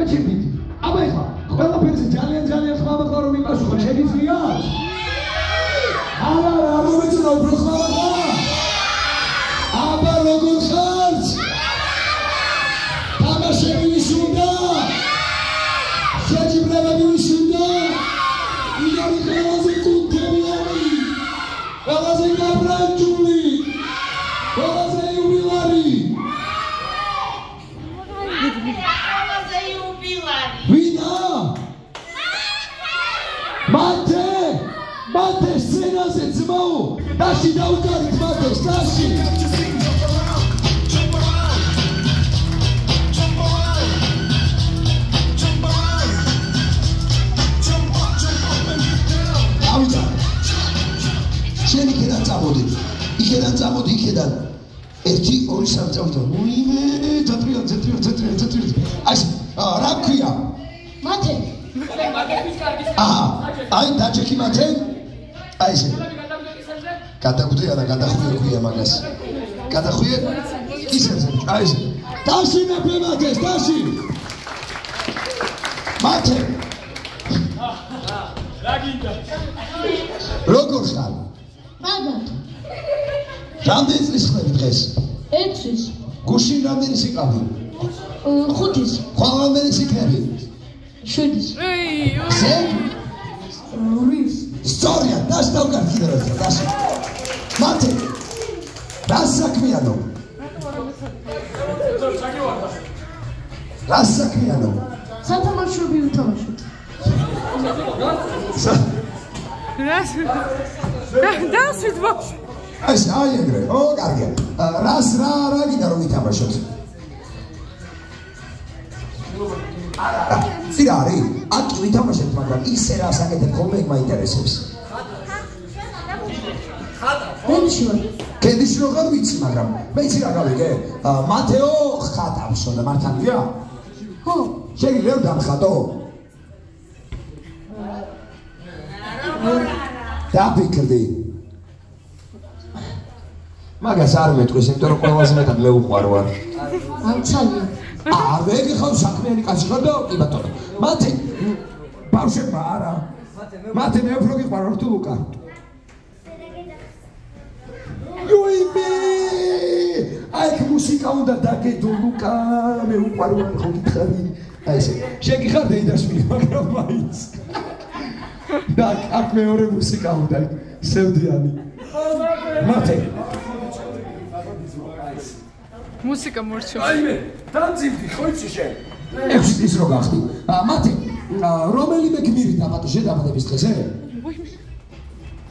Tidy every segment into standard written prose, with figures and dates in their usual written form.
ჩიპით. აბა ეხლა ყველაფერზე ძალიან ხმამა ხარ რომ იპასუხო შეგიძლია? არა, მომეწონა უფრო ხმამა ხარ. აბა როგორ ხართ? თამაშები ვის უნდა? შეჯიბრებები ვის უნდა? იგარი ყველაზე კუნთებიანი, ყველაზე გაბრანჯული, ყველაზე იუბილარი. ვინა? მათე სცენაზე ძმაო, დაში დაუკარით მათეს, დაში. შენ იქიდან წამოდი, იქიდან 1 2 3 წავიდა. უიმე, ძატრია. აი, რა ქვია? მათე. აი, დაჭექი მათე. აი ესე. გადაგვდია და გადახვიე ქვია მაგას. გადახვიე ისეზე. აი ესე. დაში მეფე მათეს, დაში. მათე. რა გინდა? როგორ ხარ? მაგათ. რამდენი წლის ხდება დღეს? 1 წლის. გუშინ რამდენი სიყავი? 5-ის. ხვალ რამდენი სიქნები? 7-ის. რის? სწორია, დაში დავკარგ კიდევ ერთხელ, დაში. მათე. რა საქმიანო? რა საქმიანო? სათამაშოები ვითამაშოთ. დასვით ბოქს. ეს აი ეგრე, კარგია. რა გინდა რომ ვითამაშოთ? ცირა არის? აკი ვითამაშეთ, მაგრამ ისე რა საკეთებ ხოლმე მაინტერესებს. კენდიში რო ხარ ვიცი, მაგრამ მე იცი რა გავიგე? მათეო ხატავსო და მართალია? ხო. შეგიძლია დამხატო? დაფიქრდი. მაგას არ მეტყვის, იმიტომ რომ ყველაზე მეტად მე უყვარვარ. ამცალია. ვეგი ხარ საქმიანი კაცი ხარ და კი ბატონო. მათე ბავშვებმა არა. მათე მე უფრო გიყვარვარ თუ ლუკა. იუიმე! აი მუსიკა უნდა დაგედო ლუკა, მე უყვარვარ ხო გითხარი. აი ესე. შეგიხარ დეიდაშვილი, მაგრამ მაინც. და აქ მეორე მუსიკა უნდა სევდიანი. მათე მუსიკა მორჩა. აიმე, დამძიმდი, ხო იცი შენ? 6 წლის რო გახდი. მათე, რომელიმე გმირი დამატე დაბადების დღეზე?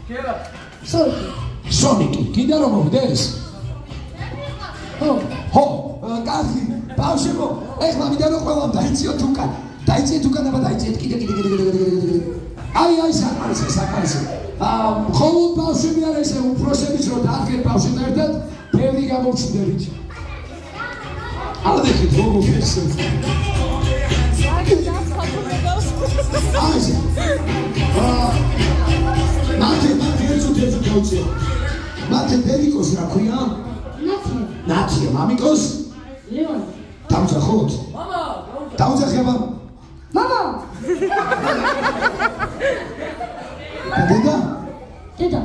კერა. სონიკი, კიდე რომ მოვიდეს? ხო, კარგი, ბავშვებო, ეხლა მინდა რომ ყველამ დაიციოთ უკან. დაიციეთ უკან, აბა დაიციეთ კიდე. აი, საკარისე. მხოლოდ ბავშვები არ ესე, უფროსებიც რო დადგეთ ბავშვებთან ერთად, ბევრი გამოჩნდებით. ალდეხით როგორ ფესებს. მათე ეცუდეცუ გავწია. მათე ბერიკოს რა ქვია? ნათია, მამიკოს? ლეონი. დავძახოთ? დავძახე აბა. მამა. დედა? დედა.